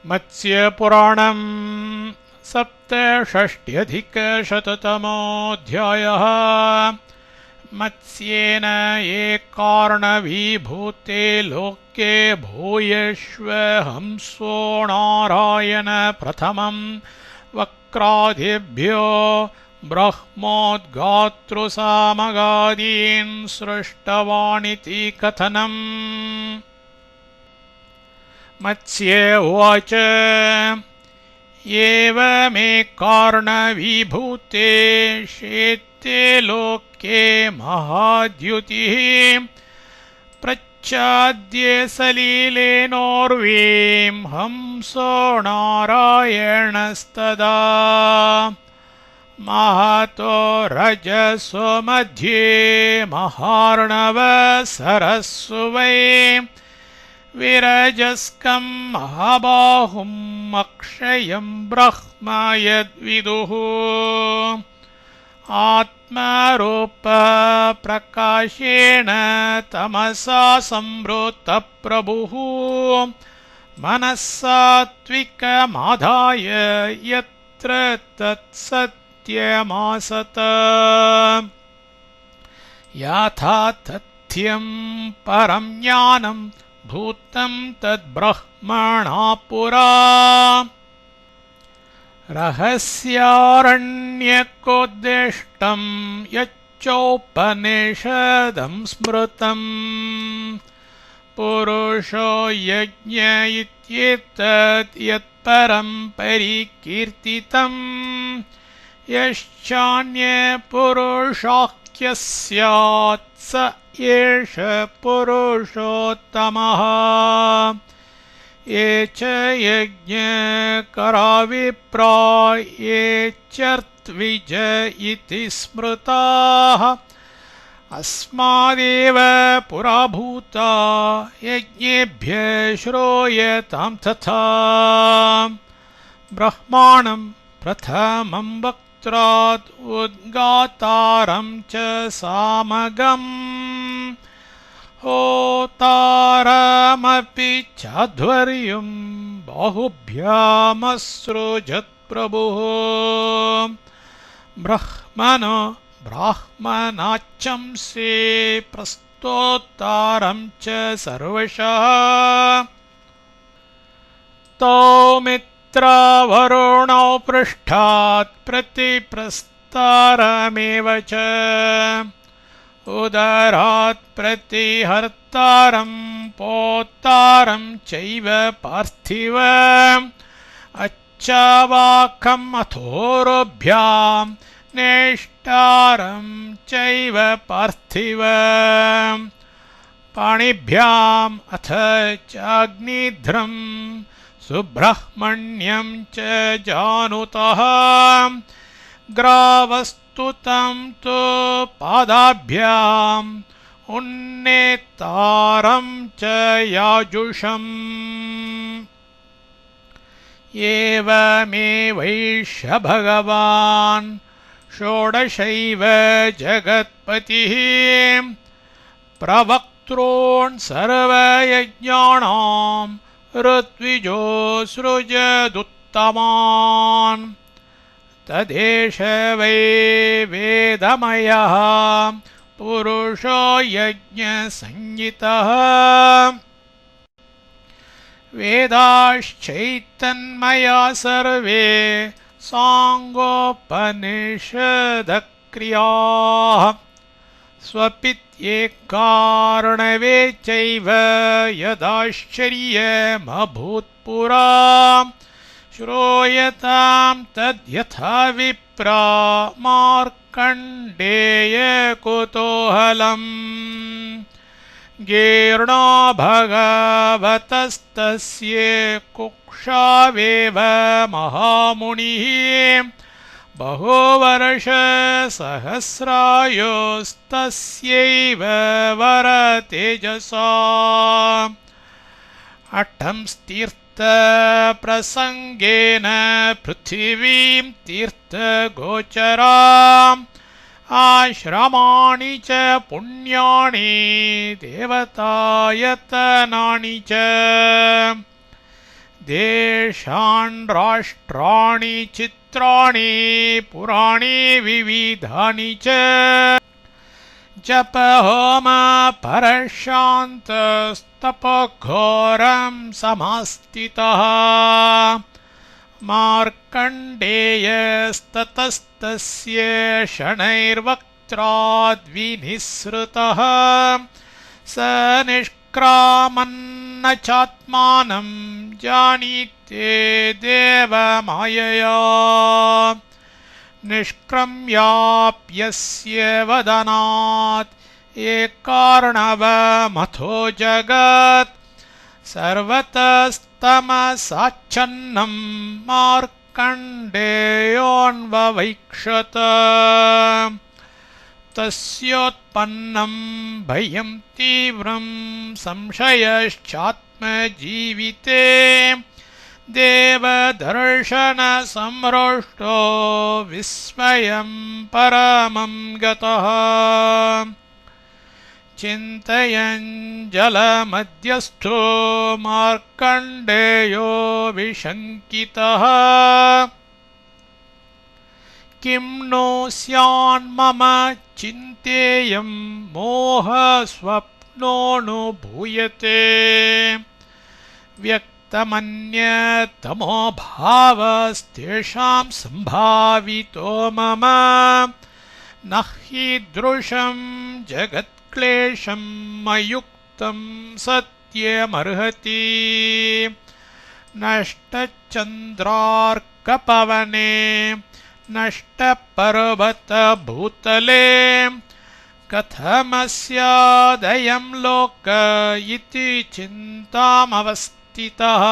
मत्स्यपुराणम् सप्तषष्ट्यधिकशततमोऽध्यायः। मत्स्येन ये कार्णवीभूते लोके भूयश्व हंसो नारायण प्रथमं वक्रादिभ्यो ब्रह्मोद्गातृसामगादीन् सृष्टवानिति कथनम्। मत्स्ये उवाच एवमे कार्णवीभूते शेते लोके महाद्युतिः प्रच्छाद्य सलीलेनोर्वीं हंसो नारायणस्तदा महतो रजसो मध्ये महार्णव सरस्सु वै विरजस्कं महाबाहुम् अक्षयं ब्रह्म यद्विदुः आत्मरूपप्रकाशेन तमसा संवृत्तः प्रभुः मनस्सात्विकमाधाय यत्र तत्सत्यमासत यथा तथ्यं परं ज्ञानं भूतं तद्ब्रह्मणा पुरा रहस्यारण्यकोद्दिष्टं यच्चोपनिषदं स्मृतं पुरुषो यज्ञ इत्येतत् यत्परं परिकीर्तितं यश्चान्यपुरुषाख्यः स्यात् स एष पुरुषोत्तमः। ये च यज्ञकरा विप्रा ये चर्त्विज इति स्मृताः अस्मादेव पुरा भूता यज्ञेभ्यः श्रूयतां तथा ब्रह्माणं प्रथमं वक्त्रात् उद्गातारं च सामगम् होतारमपि चाध्वर्यं बाहुभ्यामसृजत् प्रभुः ब्रह्मणो ब्राह्मणाच्चंसे प्रस्तोत्तारं च सर्वशः तौमित्रावरुणौ पृष्ठात् प्रतिप्रस्तारमेव च उदरात् प्रतिहर्तारं पोत्तारं चैव पार्थिव अच्छवाकम् अथोरुभ्यां नेष्टारं चैव पार्थिव पाणिभ्याम् अथ चाग्निध्रं सुब्रह्मण्यं च जानुतः ग्रावस्तुतं तु पादाभ्याम् उन्नेतारं च याजुषम् एवमेवैष भगवान् षोडशैव जगत्पतिः प्रवक्तॄन् सर्वयज्ञानां ऋत्विजो सृजदुत्तमान् तदेष वै वेदमयः पुरुषो यज्ञसंज्ञितः वेदाश्चैतन्मया सर्वे साङ्गोपनिषदक्रियाः स्वपित्ये कार्णवे चैव यदाश्चर्यमभूत्पुरा श्रूयतां तद्यथा विप्रा मार्कण्डेय कुतूहलम् गीर्णो भगवतस्तस्य कुक्षावेव महामुनिः बहुवर्षसहस्रायुस्तस्यैव वरतेजसा अट्टंस्तीर्थप्रसङ्गेन पृथिवीं तीर्थगोचराम् आश्रमाणि च पुण्यानि देवतायतनानि च देशान् राष्ट्राणि चित्राणि पुराणि विविधानि च जपहोम परशान्तस्तपोघोरं समास्थितः मार्कण्डेयस्ततस्तस्य शनैर्वक्त्राद्विनिःसृतः स निष्क्रामन्न चात्मानं जानीते देवमायया निष्क्रम्याप्यस्य वदनात् एकार्णवमथो जगत् सर्वतस्तमसाच्छन्नं मार्कण्डेयोऽन्ववैक्षत तस्योत्पन्नं भयं तीव्रं संशयश्चात्मजीविते देवदर्शनसंहृष्टो विस्मयं परमं गतः चिन्तयन् जलमध्यस्थो मार्कण्डेयो विशङ्कितः किं नो स्यान्मम चिन्तेयं मोहस्वप्नोऽनुभूयते व्यक्तमन्यतमो भावस्तेषां सम्भावितो मम न हीदृशं जगत्क्लेशं मयुक्तं सत्यमर्हति नष्टचन्द्रार्कपवने नष्टपर्वतभूतले कथमस्यादयं लोक इति चिन्तामवस्थितः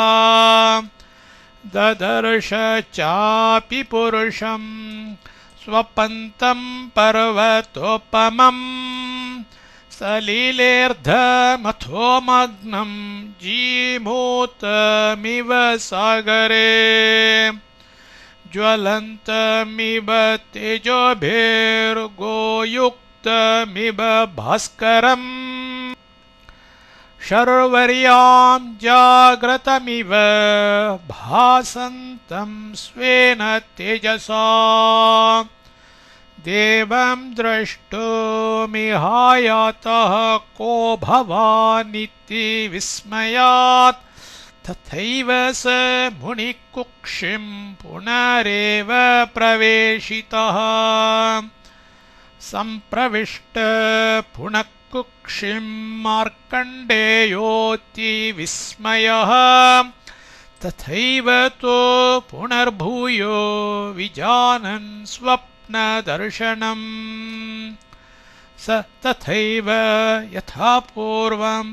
ददर्श चापि पुरुषं स्वपन्तं पर्वतोपमं सलिलेऽर्धमथो मग्नं जीमूतमिव सागरे ज्वलन्तमिव तेजोभिर्गोयुक्तमिव भास्करम् शर्वर्यां जाग्रतमिव भासन्तं स्वेन तेजसा देवं द्रष्टुमिहायातः को भवानिति विस्मयात् तथैव स मुनिकुक्षिं पुनरेव प्रवेशितः सम्प्रविष्ट पुनः कुक्षिं मार्कण्डेयोऽति विस्मयः तथैव तो पुनर्भूयो विजानन् स्वप्नदर्शनम् स तथैव यथा पूर्वं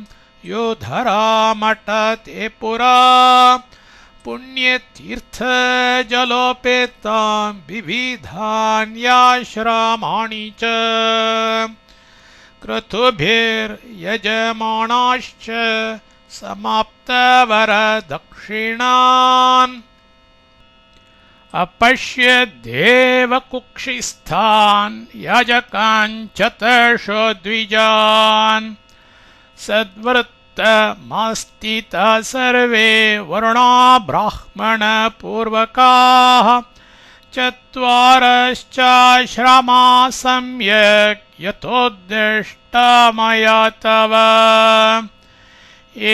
योधरामटते पुरा पुण्यतीर्थजलोपेतां विविधान्याश्रमाणि च क्रतुभिर्यजमानाश्च समाप्तवरदक्षिणान् अपश्य देवकुक्षिस्थान् याजकाञ्चतर्षो द्विजान् सद्वृत्तमास्थिता सर्वे वर्णा ब्राह्मणपूर्वकाः चत्वारश्चाश्रमा सम्यक् यथोद्दिष्टा तव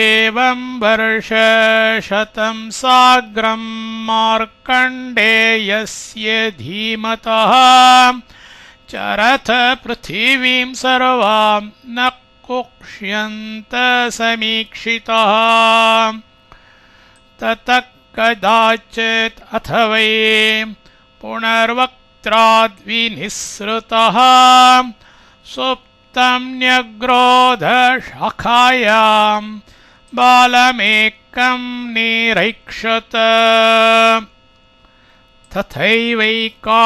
एवं वर्षशतं साग्रं मार्कण्डेयस्य धीमतः चरथ पृथिवीं सर्वां न कुक्ष्यन्त समीक्षितः ततः कदाचित् अथ वै पुनर्वक्त्राद्विनिःसृतः सुप्तं न्यग्रोधशाखायां बालमेकं निरैक्षत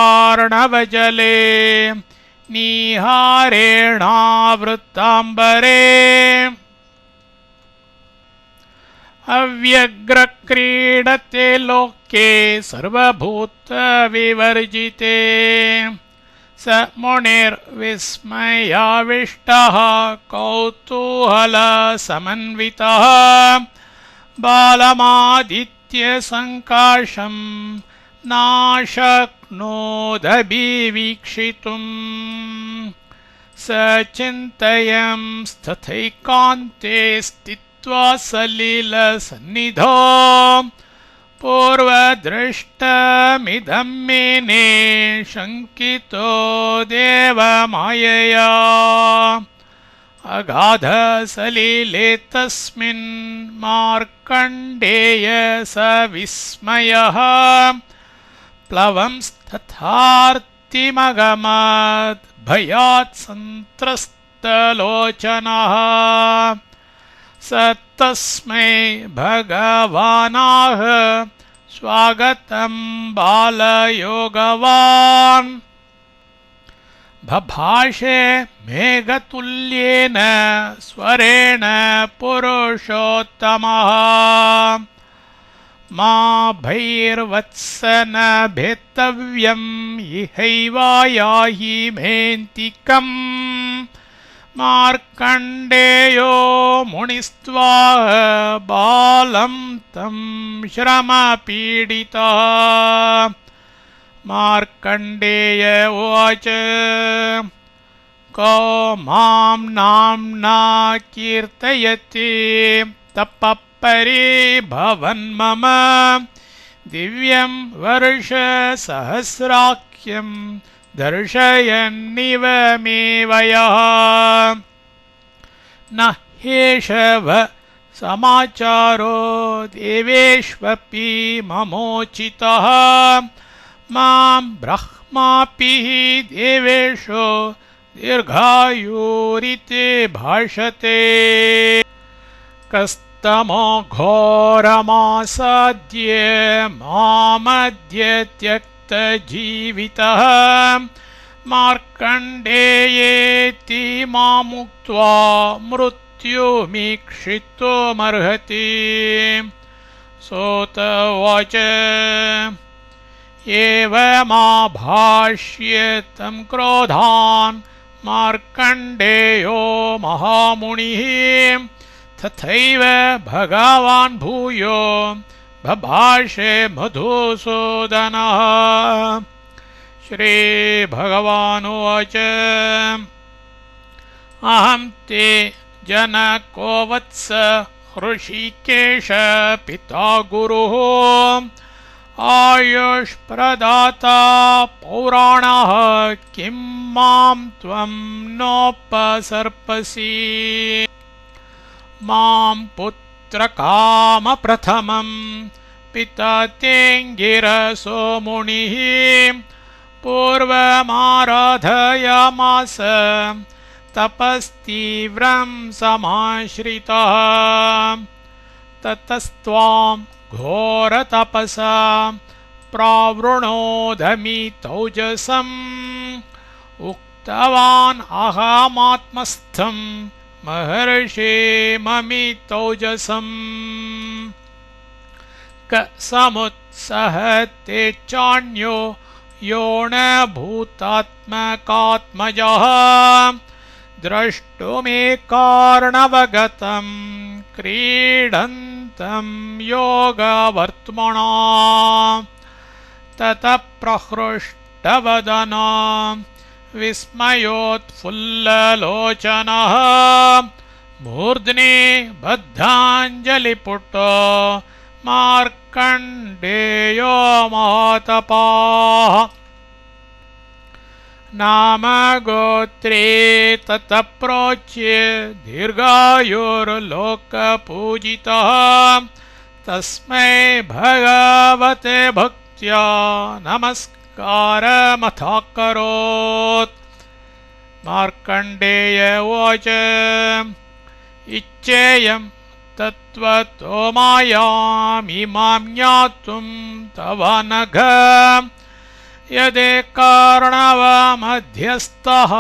तथैवैकार्णवजले निहारेणावृताम्बरे अव्यग्रक्रीडते लोके सर्वभूतविवर्जिते स मुनिर्विस्मयाविष्टः कौतूहलसमन्वितः बालमादित्यमारुह्य नित्यसङ्काशं नाशक्नोदभिवीक्षितुम् स चिन्तयंस्तथैकान्ते स्थित्वा सलिलसन्निधौ पूर्वदृष्टमिदं मेने शङ्कितो देवमायया अगाधसलिले तस्मिन् मार्कण्डेय स विस्मयः प्लवंस्तथार्तिमगमत् भयात् सन्त्रस्तलोचनः स तस्मै भगवानाह स्वागतं बालयोगवान् बभाषे मेघतुल्येन स्वरेण पुरुषोत्तमः मा भैर्वत्स न भेत्तव्यम् इहैवायाहि मेन्तिकम् मार्कण्डेयो मुनिस्त्वाह बालं तं श्रमपीडितः मार्कण्डेय उवाच को मां नाम्ना कीर्तयति तपःपरिभवन्मम दिव्यं वर्षसहस्राख्यं दर्शयन्निव मे वयः न ह्येषव समाचारो देवेष्वपि ममोचितः मां ब्रह्मापि देवेषु दीर्घायुरिति भाषते कस्तमो घोरमासाद्य मामद्य त्यक्तजीवितः मार्कण्डेयेति मामुक्त्वा मृत्युमीक्षितुमर्हति सोत उवाच एवमाभाष्य तं क्रोधान् मार्कण्डेयो महामुनिः तथैव भगवान् भूयो बभाषे मधुसूदनः श्रीभगवानुवाच अहं ते जनको वत्स ऋषिकेश पिता गुरुः आयुष्प्रदाता पौराणः किं मां त्वं नोपसर्पसि मां पुत्रकामप्रथमं पिता तेङ्गिरसो मुनिः पूर्वमाराधयामास तपस्तीव्रं समाश्रितः ततस्त्वां घोरतपसा प्रावृणोदमितौजसम् उक्तवान् अहमात्मस्थं महर्षे ममितौजसम् क समुत्सहते चान्यो योऽनभूतात्मकात्मजः द्रष्टुमेकार्णवगतं क्रीडन्तं योगवर्त्मना ततः प्रहृष्टवदना विस्मयोत्फुल्ललोचनः मूर्ध्नि बद्धाञ्जलिपुटो मार्कण्डेयो महातपाः नाम गोत्रे ततः प्रोच्य दीर्घायुर्लोकपूजितः तस्मै भगवते भक्त्या नमस्कारमथाकरोत् मार्कण्डेय उवाच इच्छेयं तत्त्वतो मायामिमां ज्ञातुं तव नघ यदेकार्णवमध्यस्थः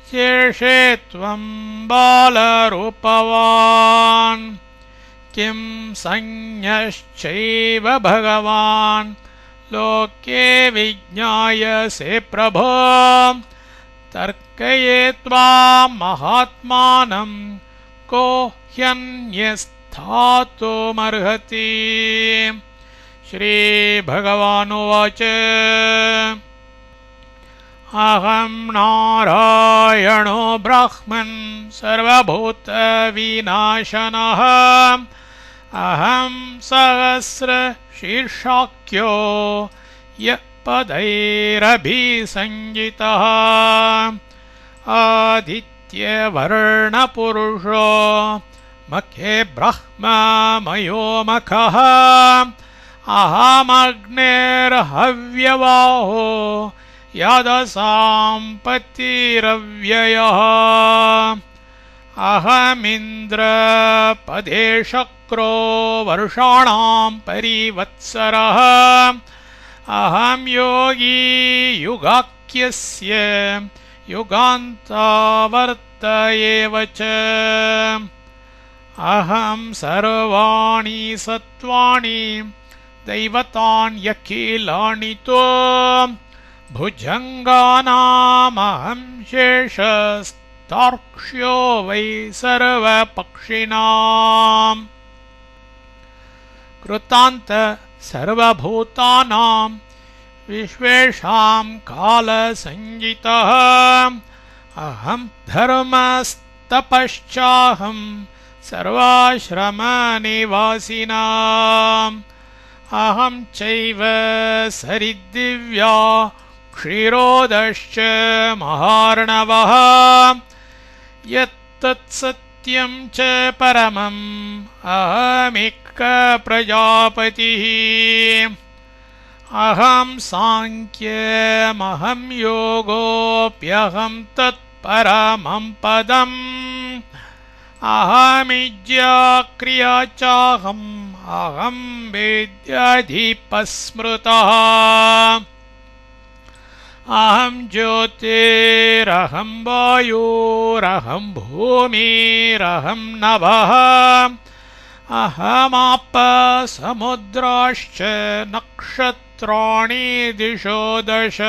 शेषे त्वं बालरूपवान् किं संज्ञश्चैव भगवान् लोके विज्ञायसे प्रभो तर्कये त्वां महात्मानं को ह्यन्यस्त स्थातुमर्हति। श्रीभगवानुवाच अहं नारायणो ब्राह्मन् सर्वभूतविनाशनः अहं सहस्रशीर्षाख्यो यः पदैरभिसंज्ञितः आदित्यवर्णपुरुषो मखे ब्रह्ममयो मखः अहमग्निर्हव्यवाहो यदसाम्पत्तिरव्ययः अहमिन्द्रपदे शक्रो वर्षाणां परिवत्सरः अहं योगी युगाख्यस्य युगान्तावर्त एव च अहं सर्वाणि सत्त्वानि दैवतान्यखिलानि तु भुजङ्गानामहं शेषस्तार्क्ष्यो वै सर्वपक्षिणाम् कृतान्त सर्वभूतानां विश्वेषां कालसंज्ञितः अहं धर्मस्तपश्चाहं सर्वाश्रमनिवासिनाम् अहं चैव सरिद्दिव्या क्षीरोदश्च महार्णवः यत्तत्सत्यं च परमम् अहमिक्कप्रजापतिः अहं साङ्ख्यमहं योगोऽप्यहं तत्परमं पदम् अहमिज्याक्रिया चाहम् अहं वेद्याधिपः स्मृतः अहं ज्योतिरहं वायुरहं भूमिरहं नभः अहमापः समुद्राश्च नक्षत्राणि दिशो दश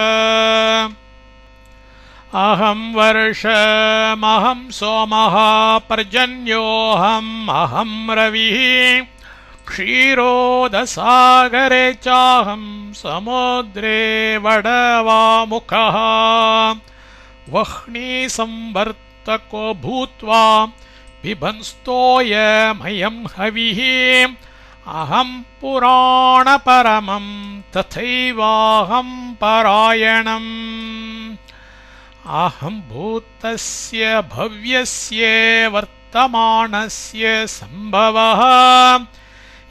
अहं वर्षमहं सोमः पर्जन्योऽहं रविः क्षीरोदसागरे चाहं समुद्रे वडवामुखः वह्निसंवर्तको भूत्वा पिबंस्तोयमयं हविः अहं पुराणपरमं तथैवाहं परायणम् अहं भूतस्य भव्यस्य वर्तमानस्य सम्भवः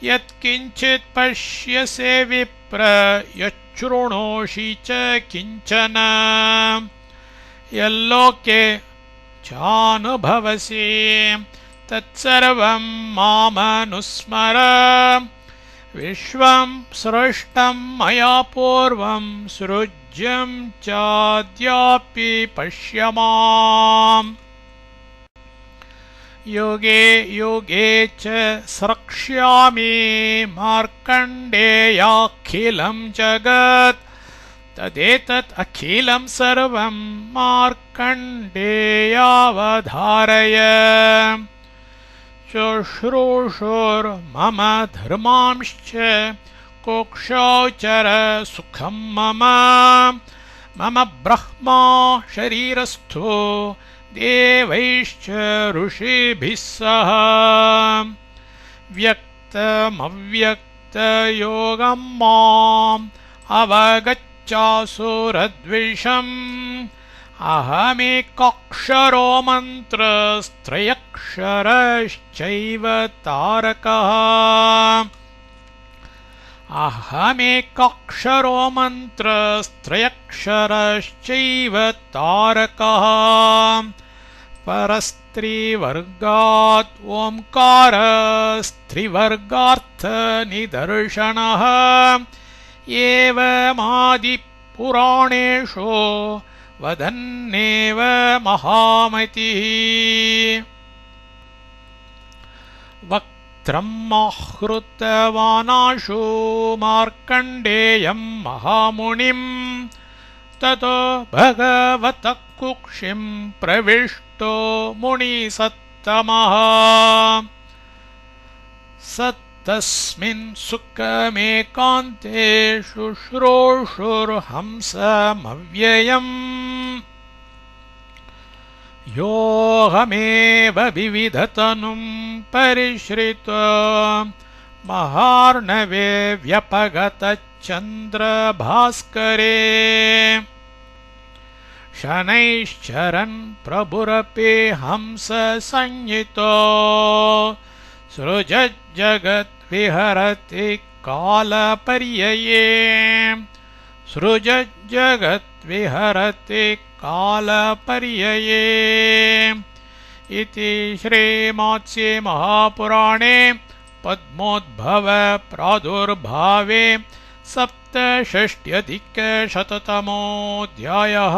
यत्किञ्चित् पश्यसे विप्र यच्छृणोषि च किञ्चन यल्लोके चानुभवसि तत्सर्वं मामनुस्मर विश्वं सृष्टं मया पूर्वं सृज्यं चाद्यापि पश्य माम् योगे योगे च स्रक्ष्यामि मार्कण्डेयाखिलं जगत् तदेतत् अखिलं सर्वं मार्कण्डेयावधारय शुश्रूषुर्मम धर्मांश्च कोक्षौचर सुखं मम ब्रह्मा शरीरस्थो देवैश्च ऋषिभिः सह व्यक्तमव्यक्तयोगं माम् अवगच्छासुरद्विषम् अहमेकाक्षरो मन्त्रस्त्रयक्षरश्चैव तारकः अहमेकाक्षरो मन्त्रस्त्रयक्षरश्चैव तारकः परस्त्रिवर्गात् ओङ्कारस्त्रिवर्गार्थनिदर्शनः एवमादिपुराणेषु वदन्नेव महामतिः वक्त्रमाहृतवानाशु मार्कण्डेयं महामुनिम् ततो भगवतः कुक्षिं प्रविष्टो मुनिसत्तमः स तस्मिन् सुखमेकान्ते शुश्रूषुर्हंसमव्ययम् योऽहमेव विविधतनुं परिश्रितो महार्णवे व्यपगतश्चन्द्रभास्करे शनैश्चरन् प्रभुरपि हंससंज्ञितो सृजज्जगद्विहरति कालपर्यये सृजज्जगद्विहरति कालपर्यये इति श्रीमत्स्ये महापुराणे पद्मोद्भव प्रादुर्भावे सप्तषष्ट्यधिकशततमोऽध्यायः।